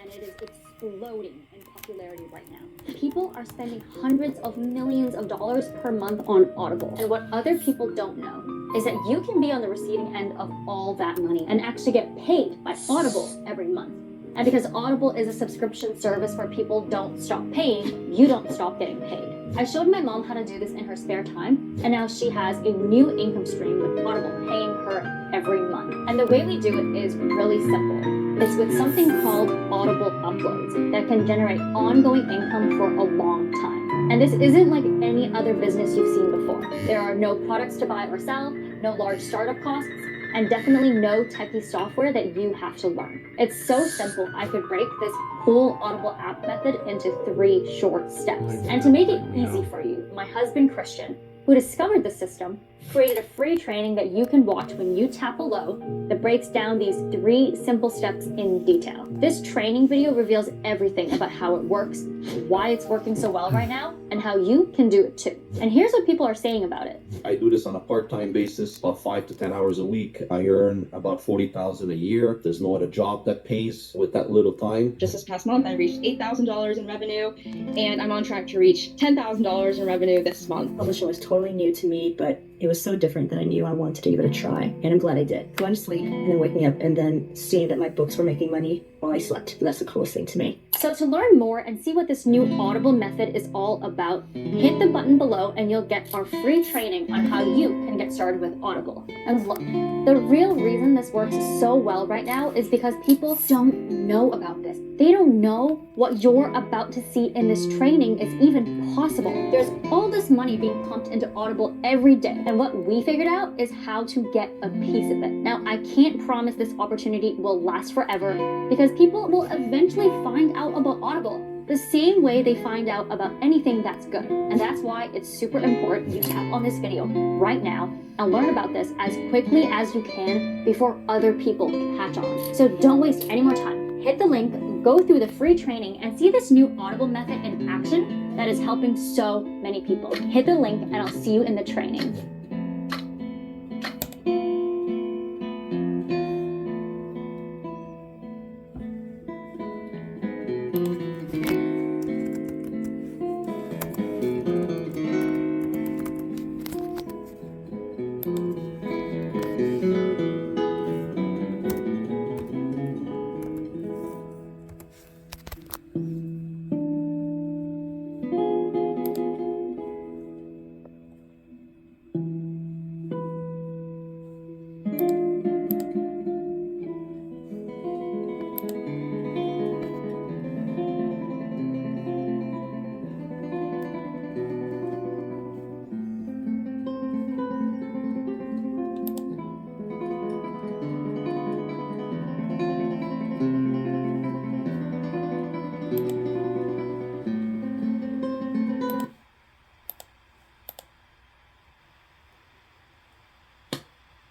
and it is exploding in popularity right now. People are spending hundreds of millions of dollars per month on Audible. And what other people don't know is that you can be on the receiving end of all that money and actually get paid by Audible every month. And because Audible is a subscription service where people don't stop paying, you don't stop getting paid. I showed my mom how to do this in her spare time, and now she has a new income stream with Audible paying her every month. And the way we do it is really simple. It's with something called Audible Uploads that can generate ongoing income for a long time. And this isn't like any other business you've seen before. There are no products to buy or sell, no large startup costs, and definitely no techie software that you have to learn. It's so simple, I could break this whole Audible app method into 3 short steps. And to make it easy for you, my husband Christian, who discovered the system, created a free training that you can watch when you tap below that breaks down these 3 simple steps in detail. This training video reveals everything about how it works, why it's working so well right now, and how you can do it too. And here's what people are saying about it. I do this on a part-time basis, about 5 to 10 hours a week. I earn about $40,000 a year. There's no other job that pays with that little time. Just this past month, I reached $8,000 in revenue, and I'm on track to reach $10,000 in revenue this month. Publishing was totally new to me, but it was so different that I knew I wanted to give it a try, and I'm glad I did. Going to sleep and then waking up and then seeing that my books were making money while I slept. That's the coolest thing to me. So to learn more and see what this new Audible method is all about, hit the button below and you'll get our free training on how you can get started with Audible. And look, the real reason this works so well right now is because people don't know about this. They don't know what you're about to see in this training is even possible. There's all this money being pumped into Audible every day, and what we figured out is how to get a piece of it. Now, I can't promise this opportunity will last forever because people will eventually find out about Audible the same way they find out about anything that's good. And that's why it's super important you tap on this video right now and learn about this as quickly as you can before other people catch on. So don't waste any more time. Hit the link, go through the free training, and see this new Audible method in action that is helping so many people. Hit the link and I'll see you in the training.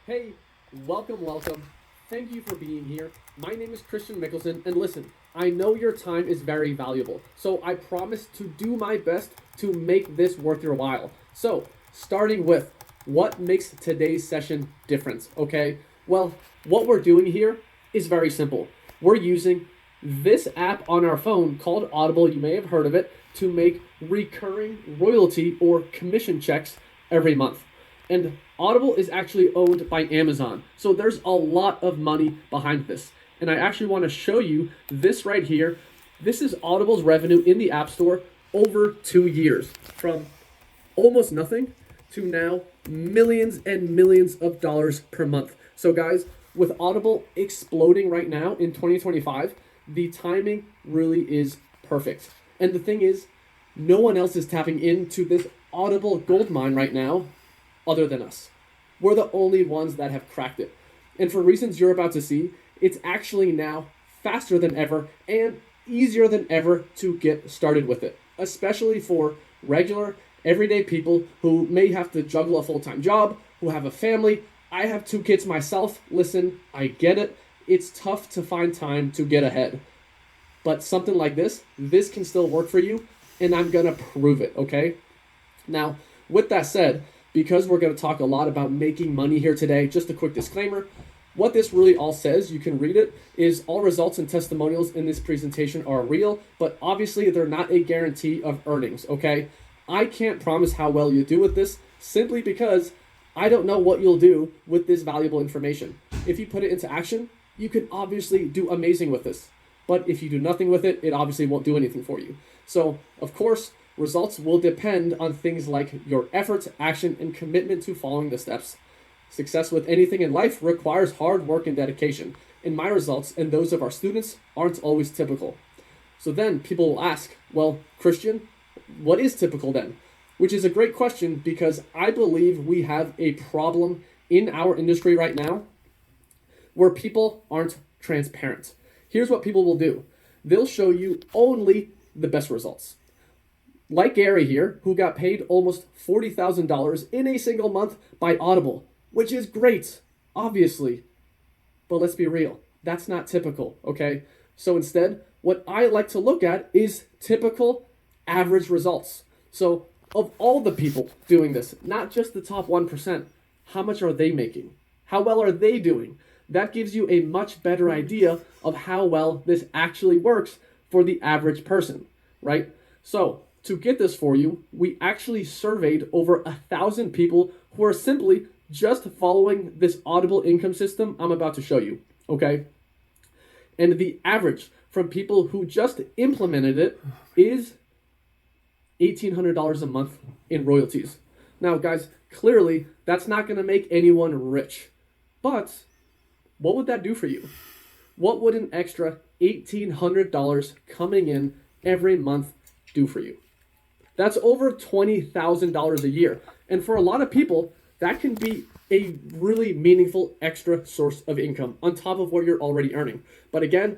Hey, welcome. Thank you for being here. My name is Christian Mickelson, and listen, I know your time is very valuable, so I promise to do my best to make this worth your while. So, starting with what makes today's session different, okay? Well, what we're doing here is very simple. We're using this app on our phone called Audible, you may have heard of it, to make recurring royalty or commission checks every month. And Audible is actually owned by Amazon, so there's a lot of money behind this. And I actually want to show you this right here. This is Audible's revenue in the App Store over 2 years, from almost nothing to now millions and millions of dollars per month. So guys, with Audible exploding right now in 2025, the timing really is perfect. And the thing is, no one else is tapping into this Audible goldmine right now other than us. We're the only ones that have cracked it. And for reasons you're about to see, it's actually now faster than ever and easier than ever to get started with it, especially for regular, everyday people who may have to juggle a full-time job, who have a family. I have 2 kids myself. Listen, I get it. It's tough to find time to get ahead. But something like this can still work for you, and I'm gonna prove it, okay? Now, with that said, because we're going to talk a lot about making money here today, just a quick disclaimer, what this really all says, you can read it, is all results and testimonials in this presentation are real, but obviously they're not a guarantee of earnings, okay? I can't promise how well you do with this simply because I don't know what you'll do with this valuable information. If you put it into action, you can obviously do amazing with this. But if you do nothing with it, it obviously won't do anything for you. So, of course, results will depend on things like your effort, action, and commitment to following the steps. Success with anything in life requires hard work and dedication, and my results and those of our students aren't always typical. So then people will ask, well, Christian, what is typical then? Which is a great question because I believe we have a problem in our industry right now where people aren't transparent. Here's what people will do. They'll show you only the best results. Like Gary here, who got paid almost $40,000 in a single month by Audible, which is great, obviously. But let's be real, that's not typical, okay? So instead, what I like to look at is typical average results. So of all the people doing this, not just the top 1%, how much are they making? How well are they doing? That gives you a much better idea of how well this actually works for the average person, right? So to get this for you, we actually surveyed over 1,000 people who are simply just following this Audible income system I'm about to show you, okay? And the average from people who just implemented it is $1,800 a month in royalties. Now, guys, clearly that's not going to make anyone rich, but what would that do for you? What would an extra $1,800 coming in every month do for you? That's over $20,000 a year. And for a lot of people, that can be a really meaningful extra source of income on top of what you're already earning. But again,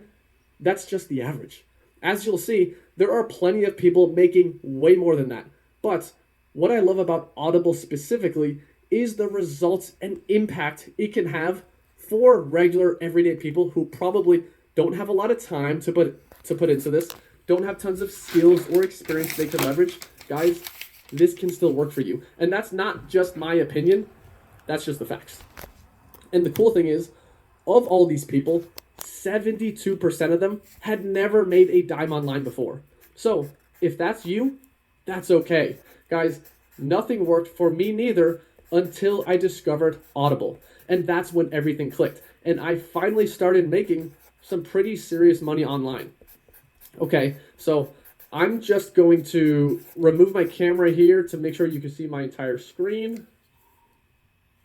that's just the average. As you'll see, there are plenty of people making way more than that. But what I love about Audible specifically is the results and impact it can have for regular everyday people who probably don't have a lot of time to put into this, don't have tons of skills or experience they can leverage. Guys, this can still work for you. And that's not just my opinion, that's just the facts. And the cool thing is, of all these people, 72% of them had never made a dime online before. So if that's you, that's okay. Guys, nothing worked for me neither until I discovered Audible. And that's when everything clicked. And I finally started making some pretty serious money online. Okay, so I'm just going to remove my camera here to make sure you can see my entire screen.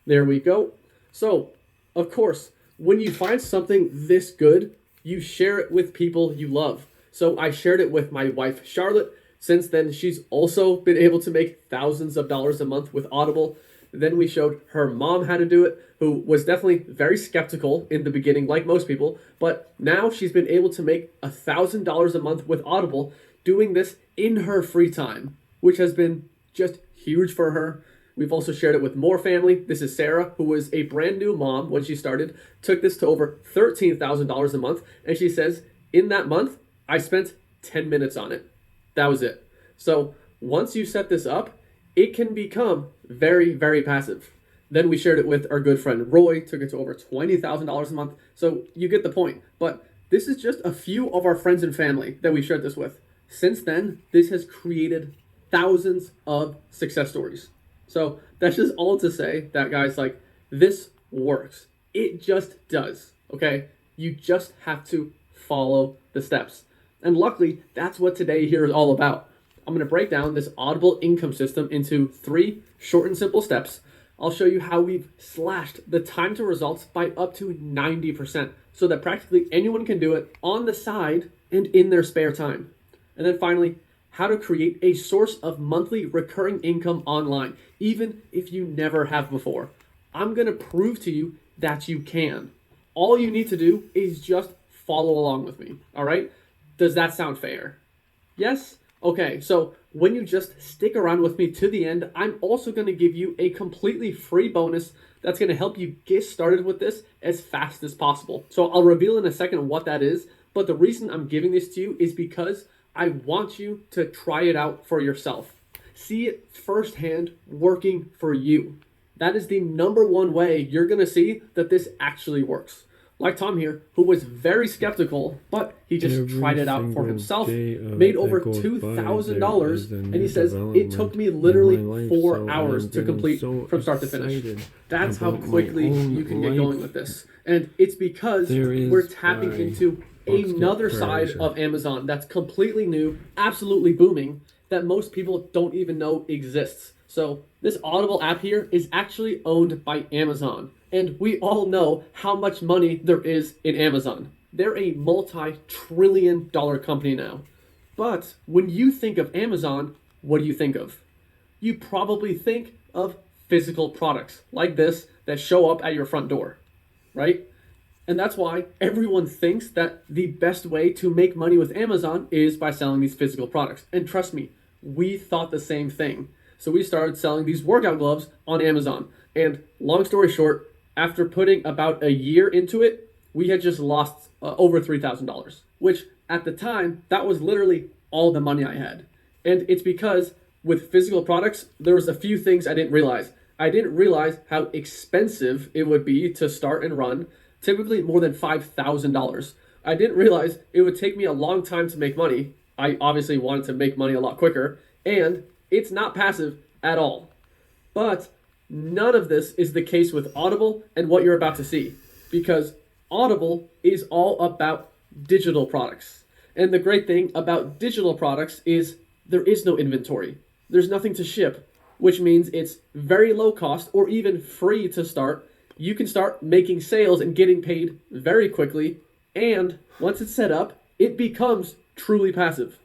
There we go. So, of course, when you find something this good, you share it with people you love. So I shared it with my wife, Charlotte. Since then, she's also been able to make thousands of dollars a month with Audible. Then we showed her mom how to do it, who was definitely very skeptical in the beginning, like most people. But now she's been able to make $1,000 a month with Audible, doing this in her free time, which has been just huge for her. We've also shared it with more family. This is Sarah, who was a brand new mom when she started, took this to over $13,000 a month. And she says, in that month, I spent 10 minutes on it. That was it. So once you set this up, it can become very, very passive. Then we shared it with our good friend Roy, took it to over $20,000 a month. So you get the point. But this is just a few of our friends and family that we shared this with. Since then, this has created thousands of success stories. So that's just all to say that, guys, like, this works. It just does, okay? You just have to follow the steps. And luckily, that's what today here is all about. I'm going to break down this Audible income system into 3 short and simple steps. I'll show you how we've slashed the time to results by up to 90% so that practically anyone can do it on the side and in their spare time. And then finally, how to create a source of monthly recurring income online, even if you never have before. I'm going to prove to you that you can. All you need to do is just follow along with me, all right? Does that sound fair? Yes? Okay, so when you just stick around with me to the end, I'm also going to give you a completely free bonus that's going to help you get started with this as fast as possible. So I'll reveal in a second what that is, but the reason I'm giving this to you is because I want you to try it out for yourself. See it firsthand working for you. That is the number one way you're going to see that this actually works. Like Tom here, who was very skeptical, but he just tried it out for himself, made over $2,000, and he says, it took me literally 4 hours to complete from start to finish. That's how quickly you can get going with this. And it's because we're tapping into another side of Amazon that's completely new, absolutely booming, that most people don't even know exists. So this Audible app here is actually owned by Amazon. And we all know how much money there is in Amazon. They're a multi-trillion-dollar company now. But when you think of Amazon, what do you think of? You probably think of physical products like this that show up at your front door, right? And that's why everyone thinks that the best way to make money with Amazon is by selling these physical products. And trust me, we thought the same thing. So we started selling these workout gloves on Amazon. And long story short, after putting about a year into it, we had just lost over $3,000, which at the time, that was literally all the money I had. And it's because with physical products, there was a few things I didn't realize. I didn't realize how expensive it would be to start and run, typically more than $5,000. I didn't realize it would take me a long time to make money. I obviously wanted to make money a lot quicker, and it's not passive at all. But none of this is the case with Audible and what you're about to see, because Audible is all about digital products. And the great thing about digital products is there is no inventory. There's nothing to ship, which means it's very low cost or even free to start. You can start making sales and getting paid very quickly. And once it's set up, it becomes truly passive.